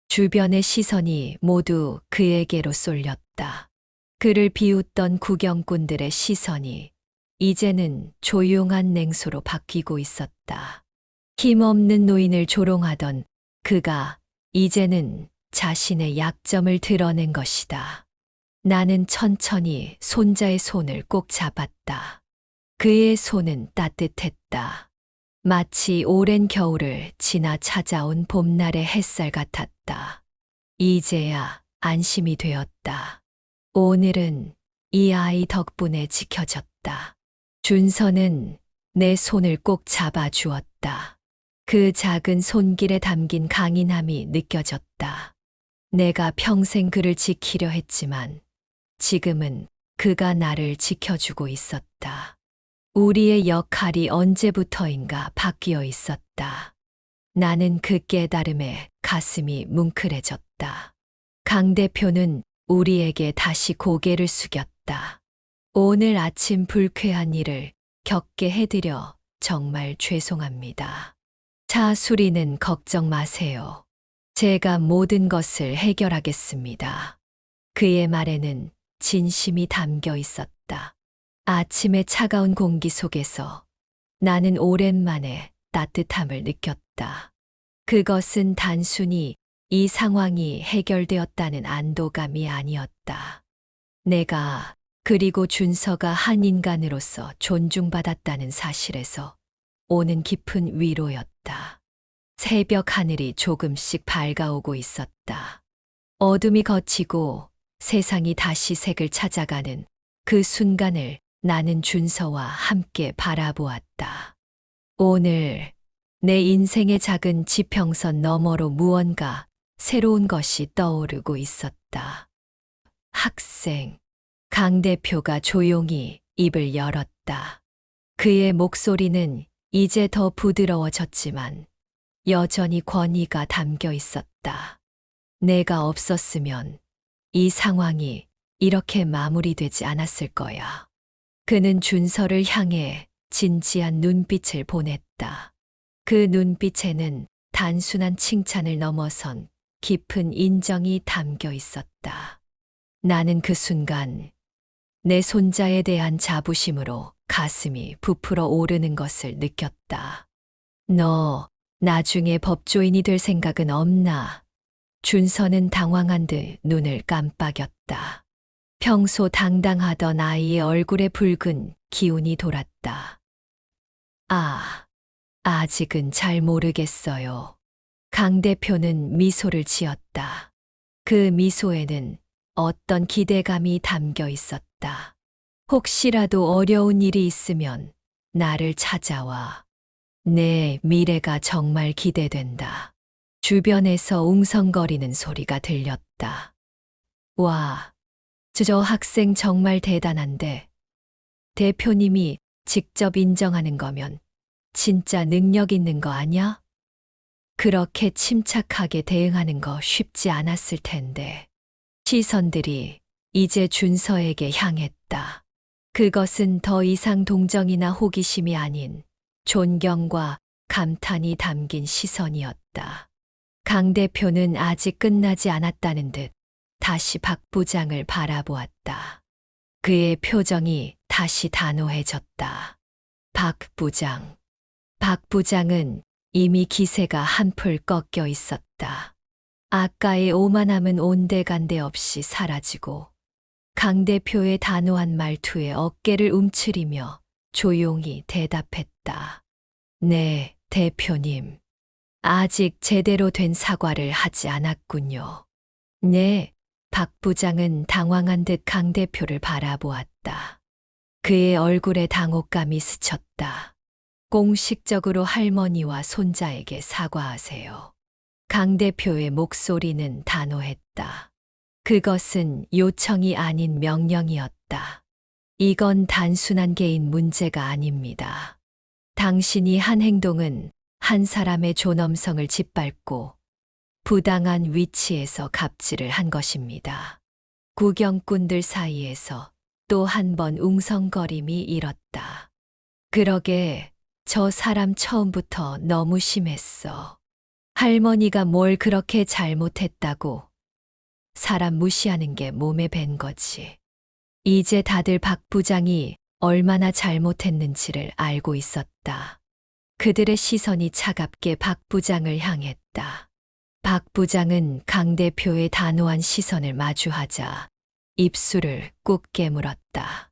주변의 시선이 모두 그에게로 쏠렸다. 그를 비웃던 구경꾼들의 시선이 이제는 조용한 냉소로 바뀌고 있었다. 힘없는 노인을 조롱하던 그가 이제는 자신의 약점을 드러낸 것이다. 나는 천천히 손자의 손을 꼭 잡았다. 그의 손은 따뜻했다. 마치 오랜 겨울을 지나 찾아온 봄날의 햇살 같았다. 이제야 안심이 되었다. 오늘은 이 아이 덕분에 지켜졌다. 준서는 내 손을 꼭 잡아주었다. 그 작은 손길에 담긴 강인함이 느껴졌다. 내가 평생 그를 지키려 했지만 지금은 그가 나를 지켜주고 있었다. 우리의 역할이 언제부터인가 바뀌어 있었다. 나는 그 깨달음에 가슴이 뭉클해졌다. 강 대표는 우리에게 다시 고개를 숙였다. 오늘 아침 불쾌한 일을 겪게 해드려 정말 죄송합니다. 차 수리는 걱정 마세요. 제가 모든 것을 해결하겠습니다. 그의 말에는 진심이 담겨 있었다. 아침의 차가운 공기 속에서 나는 오랜만에 따뜻함을 느꼈다. 그것은 단순히 이 상황이 해결되었다는 안도감이 아니었다. 내가 그리고 준서가 한 인간으로서 존중받았다는 사실에서 오는 깊은 위로였다. 새벽 하늘이 조금씩 밝아오고 있었다. 어둠이 걷히고 세상이 다시 색을 찾아가는 그 순간을 나는 준서와 함께 바라보았다. 오늘 내 인생의 작은 지평선 너머로 무언가 새로운 것이 떠오르고 있었다. 학생, 강 대표가 조용히 입을 열었다. 그의 목소리는 이제 더 부드러워졌지만 여전히 권위가 담겨 있었다. 내가 없었으면 이 상황이 이렇게 마무리되지 않았을 거야. 그는 준서를 향해 진지한 눈빛을 보냈다. 그 눈빛에는 단순한 칭찬을 넘어선 깊은 인정이 담겨 있었다. 나는 그 순간 내 손자에 대한 자부심으로 가슴이 부풀어 오르는 것을 느꼈다. 너 나중에 법조인이 될 생각은 없나? 준서는 당황한 듯 눈을 깜빡였다. 평소 당당하던 아이의 얼굴에 붉은 기운이 돌았다. 아직은 잘 모르겠어요. 강 대표는 미소를 지었다. 그 미소에는 어떤 기대감이 담겨 있었다. 혹시라도 어려운 일이 있으면 나를 찾아와. 내 미래가 정말 기대된다. 주변에서 웅성거리는 소리가 들렸다. 와, 저 학생 정말 대단한데. 대표님이 직접 인정하는 거면 진짜 능력 있는 거 아냐? 그렇게 침착하게 대응하는 거 쉽지 않았을 텐데. 시선들이 이제 준서에게 향했다. 그것은 더 이상 동정이나 호기심이 아닌 존경과 감탄이 담긴 시선이었다. 강 대표는 아직 끝나지 않았다는 듯 다시 박 부장을 바라보았다. 그의 표정이 다시 단호해졌다. 박 부장은 이미 기세가 한풀 꺾여 있었다. 아까의 오만함은 온데간데 없이 사라지고 강 대표의 단호한 말투에 어깨를 움츠리며 조용히 대답했다. 네, 대표님. 아직 제대로 된 사과를 하지 않았군요. 네, 박 부장은 당황한 듯 강 대표를 바라보았다. 그의 얼굴에 당혹감이 스쳤다. 공식적으로 할머니와 손자에게 사과하세요. 강 대표의 목소리는 단호했다. 그것은 요청이 아닌 명령이었다. 이건 단순한 개인 문제가 아닙니다. 당신이 한 행동은 한 사람의 존엄성을 짓밟고 부당한 위치에서 갑질을 한 것입니다. 구경꾼들 사이에서 또 한 번 웅성거림이 일었다. 그러게 저 사람 처음부터 너무 심했어. 할머니가 뭘 그렇게 잘못했다고. 사람 무시하는 게 몸에 밴 거지. 이제 다들 박 부장이 얼마나 잘못했는지를 알고 있었다. 그들의 시선이 차갑게 박 부장을 향했다. 박 부장은 강 대표의 단호한 시선을 마주하자 입술을 꾹 깨물었다.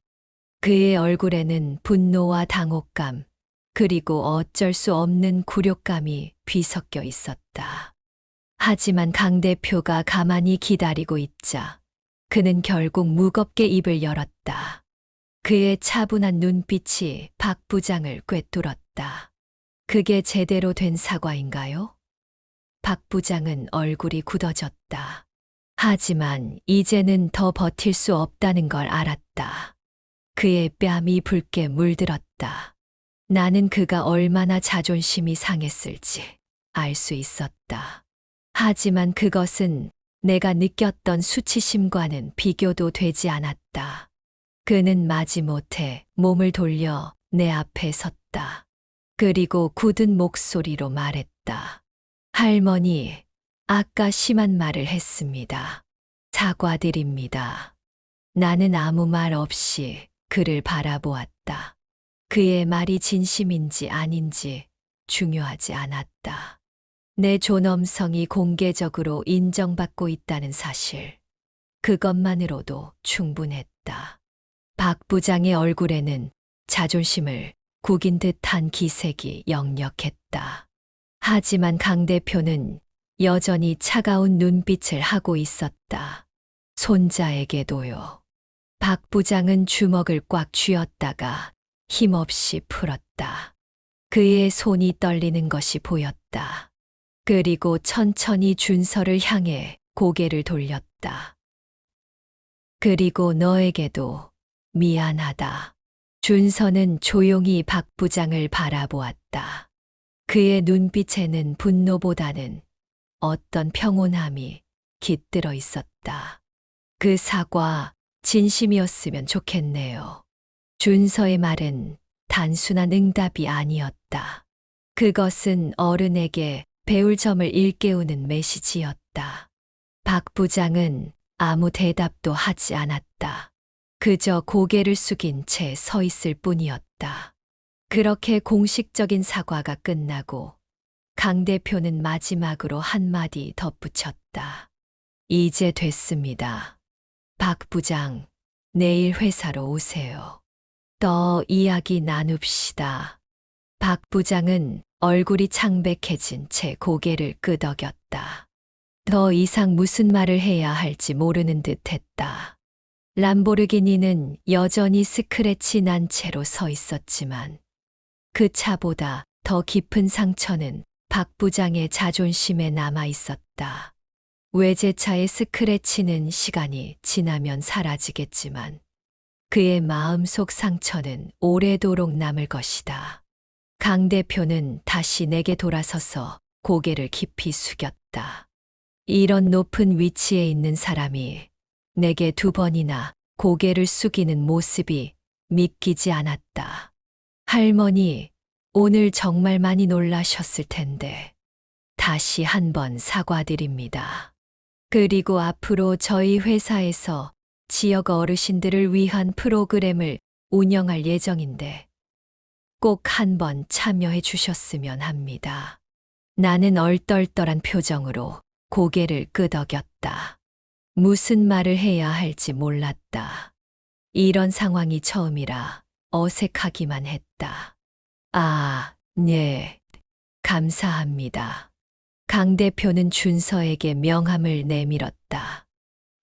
그의 얼굴에는 분노와 당혹감, 그리고 어쩔 수 없는 굴욕감이 뒤섞여 있었다. 하지만 강 대표가 가만히 기다리고 있자 그는 결국 무겁게 입을 열었다. 그의 차분한 눈빛이 박 부장을 꿰뚫었다. 그게 제대로 된 사과인가요? 박 부장은 얼굴이 굳어졌다. 하지만 이제는 더 버틸 수 없다는 걸 알았다. 그의 뺨이 붉게 물들었다. 나는 그가 얼마나 자존심이 상했을지 알 수 있었다. 하지만 그것은 내가 느꼈던 수치심과는 비교도 되지 않았다. 그는 마지못해 몸을 돌려 내 앞에 섰다. 그리고 굳은 목소리로 말했다. 할머니, 아까 심한 말을 했습니다. 사과드립니다. 나는 아무 말 없이 그를 바라보았다. 그의 말이 진심인지 아닌지 중요하지 않았다. 내 존엄성이 공개적으로 인정받고 있다는 사실, 그것만으로도 충분했다. 박 부장의 얼굴에는 자존심을 구긴 듯한 기색이 역력했다. 하지만 강 대표는 여전히 차가운 눈빛을 하고 있었다. 손자에게도요. 박 부장은 주먹을 꽉 쥐었다가 힘없이 풀었다. 그의 손이 떨리는 것이 보였다. 그리고 천천히 준서를 향해 고개를 돌렸다. 그리고 너에게도 미안하다. 준서는 조용히 박 부장을 바라보았다. 그의 눈빛에는 분노보다는 어떤 평온함이 깃들어 있었다. 그 사과 진심이었으면 좋겠네요. 준서의 말은 단순한 응답이 아니었다. 그것은 어른에게 배울 점을 일깨우는 메시지였다. 박 부장은 아무 대답도 하지 않았다. 그저 고개를 숙인 채 서 있을 뿐이었다. 그렇게 공식적인 사과가 끝나고 강 대표는 마지막으로 한마디 덧붙였다. 이제 됐습니다. 박 부장, 내일 회사로 오세요. 더 이야기 나눕시다. 박 부장은 얼굴이 창백해진 채 고개를 끄덕였다. 더 이상 무슨 말을 해야 할지 모르는 듯 했다. 람보르기니는 여전히 스크래치 난 채로 서 있었지만 그 차보다 더 깊은 상처는 박 부장의 자존심에 남아 있었다. 외제차의 스크래치는 시간이 지나면 사라지겠지만 그의 마음속 상처는 오래도록 남을 것이다. 강 대표는 다시 내게 돌아서서 고개를 깊이 숙였다. 이런 높은 위치에 있는 사람이 내게 2번이나 고개를 숙이는 모습이 믿기지 않았다. 할머니, 오늘 정말 많이 놀라셨을 텐데 다시 한번 사과드립니다. 그리고 앞으로 저희 회사에서 지역 어르신들을 위한 프로그램을 운영할 예정인데 꼭 한번 참여해 주셨으면 합니다. 나는 얼떨떨한 표정으로 고개를 끄덕였다. 무슨 말을 해야 할지 몰랐다. 이런 상황이 처음이라 어색하기만 했다. 아, 네, 감사합니다. 강 대표는 준서에게 명함을 내밀었다.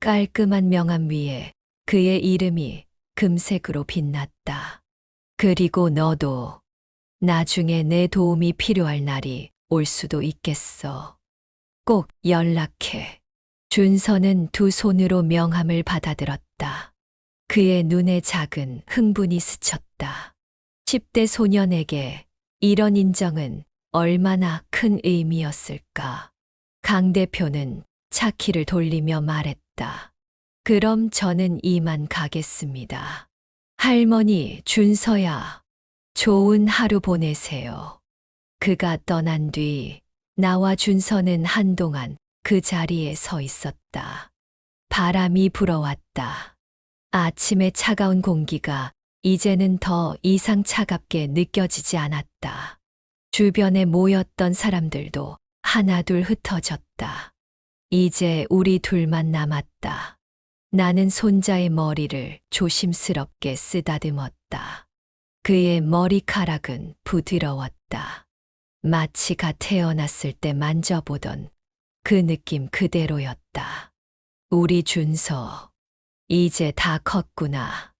깔끔한 명함 위에 그의 이름이 금색으로 빛났다. 그리고 너도 나중에 내 도움이 필요할 날이 올 수도 있겠어. 꼭 연락해. 준서는 2 손으로 명함을 받아들었다. 그의 눈에 작은 흥분이 스쳤다. 10대 소년에게 이런 인정은 얼마나 큰 의미였을까. 강 대표는 차키를 돌리며 말했다. 그럼 저는 이만 가겠습니다. 할머니, 준서야, 좋은 하루 보내세요. 그가 떠난 뒤 나와 준서는 한동안 그 자리에 서 있었다. 바람이 불어왔다. 아침의 차가운 공기가 이제는 더 이상 차갑게 느껴지지 않았다. 주변에 모였던 사람들도 하나둘 흩어졌다. 이제 우리 둘만 남았다. 나는 손자의 머리를 조심스럽게 쓰다듬었다. 그의 머리카락은 부드러웠다. 마치 갓 태어났을 때 만져보던 그 느낌 그대로였다. 우리 준서, 이제 다 컸구나.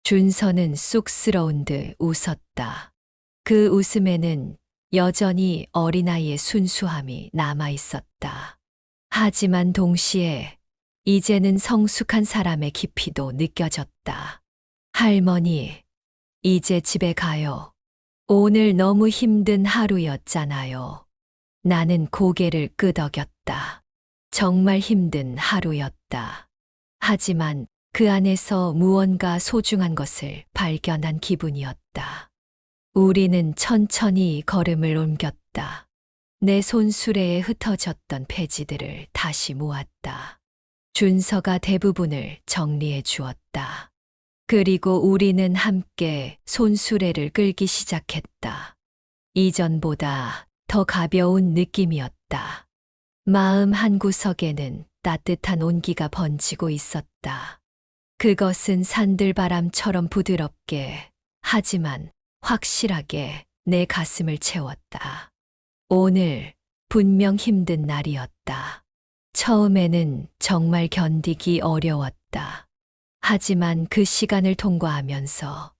준서는 쑥스러운 듯 웃었다. 그 웃음에는 여전히 어린아이의 순수함이 남아 있었다. 하지만 동시에 이제는 성숙한 사람의 깊이도 느껴졌다. 할머니, 이제 집에 가요. 오늘 너무 힘든 하루였잖아요. 나는 고개를 끄덕였다. 정말 힘든 하루였다. 하지만 그 안에서 무언가 소중한 것을 발견한 기분이었다. 우리는 천천히 걸음을 옮겼다. 내 손수레에 흩어졌던 폐지들을 다시 모았다. 준서가 대부분을 정리해 주었다. 그리고 우리는 함께 손수레를 끌기 시작했다. 이전보다 더 가벼운 느낌이었다. 마음 한구석에는 따뜻한 온기가 번지고 있었다. 그것은 산들바람처럼 부드럽게, 하지만 확실하게 내 가슴을 채웠다. 오늘 분명 힘든 날이었다. 처음에는 정말 견디기 어려웠다. 하지만 그 시간을 통과하면서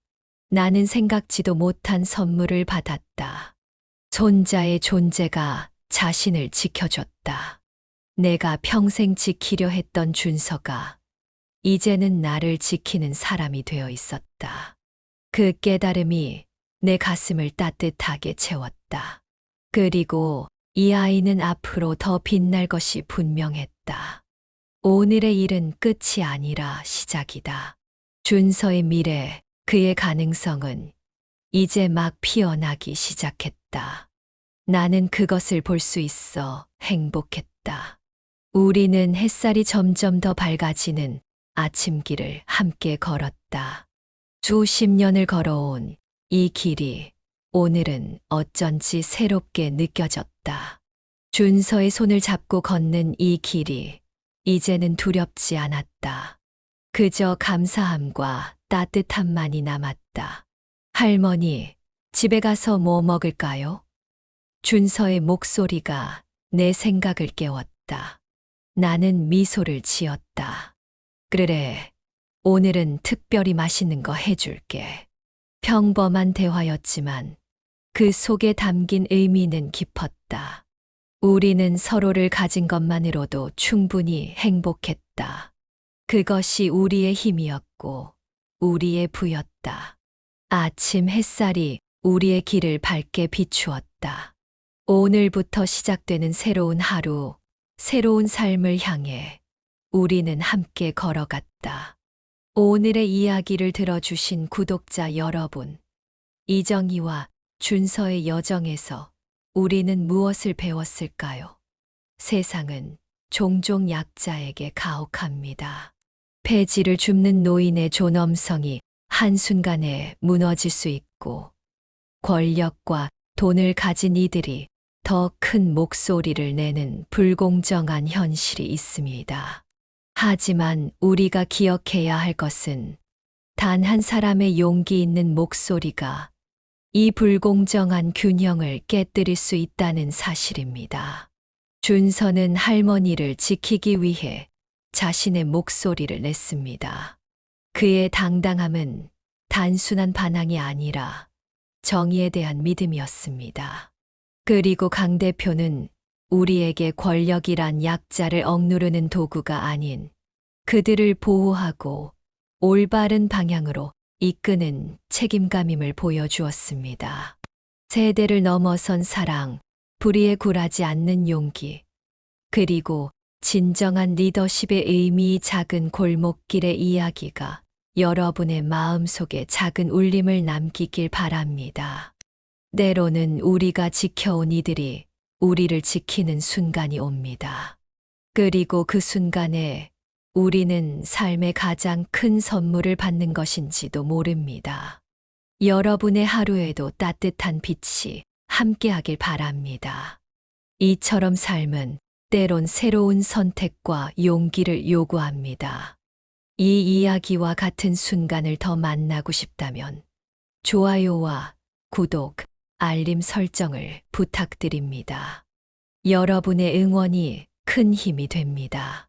나는 생각지도 못한 선물을 받았다. 손자의 존재가 자신을 지켜줬다. 내가 평생 지키려 했던 준서가 이제는 나를 지키는 사람이 되어 있었다. 그 깨달음이 내 가슴을 따뜻하게 채웠다. 그리고 이 아이는 앞으로 더 빛날 것이 분명했다. 오늘의 일은 끝이 아니라 시작이다. 준서의 미래, 그의 가능성은 이제 막 피어나기 시작했다. 나는 그것을 볼 수 있어 행복했다. 우리는 햇살이 점점 더 밝아지는 아침길을 함께 걸었다. 수십 년을 걸어온 이 길이 오늘은 어쩐지 새롭게 느껴졌다. 준서의 손을 잡고 걷는 이 길이 이제는 두렵지 않았다. 그저 감사함과 따뜻함만이 남았다. 할머니, 집에 가서 뭐 먹을까요? 준서의 목소리가 내 생각을 깨웠다. 나는 미소를 지었다. 그래, 오늘은 특별히 맛있는 거 해줄게. 평범한 대화였지만 그 속에 담긴 의미는 깊었다. 우리는 서로를 가진 것만으로도 충분히 행복했다. 그것이 우리의 힘이었고 우리의 부였다. 아침 햇살이 우리의 길을 밝게 비추었다. 오늘부터 시작되는 새로운 하루, 새로운 삶을 향해 우리는 함께 걸어갔다. 오늘의 이야기를 들어주신 구독자 여러분, 이정희와 준서의 여정에서 우리는 무엇을 배웠을까요? 세상은 종종 약자에게 가혹합니다. 폐지를 줍는 노인의 존엄성이 한순간에 무너질 수 있고, 권력과 돈을 가진 이들이 더 큰 목소리를 내는 불공정한 현실이 있습니다. 하지만 우리가 기억해야 할 것은 단 한 사람의 용기 있는 목소리가 이 불공정한 균형을 깨뜨릴 수 있다는 사실입니다. 준서는 할머니를 지키기 위해 자신의 목소리를 냈습니다. 그의 당당함은 단순한 반항이 아니라 정의에 대한 믿음이었습니다. 그리고 강 대표는 우리에게 권력이란 약자를 억누르는 도구가 아닌 그들을 보호하고 올바른 방향으로 이끄는 책임감임을 보여주었습니다. 세대를 넘어선 사랑, 불의에 굴하지 않는 용기, 그리고 진정한 리더십의 의미 작은 골목길의 이야기가 여러분의 마음속에 작은 울림을 남기길 바랍니다. 때로는 우리가 지켜온 이들이 우리를 지키는 순간이 옵니다. 그리고 그 순간에 우리는 삶의 가장 큰 선물을 받는 것인지도 모릅니다. 여러분의 하루에도 따뜻한 빛이 함께하길 바랍니다. 이처럼 삶은 때론 새로운 선택과 용기를 요구합니다. 이 이야기와 같은 순간을 더 만나고 싶다면 좋아요와 구독, 알림 설정을 부탁드립니다. 여러분의 응원이 큰 힘이 됩니다.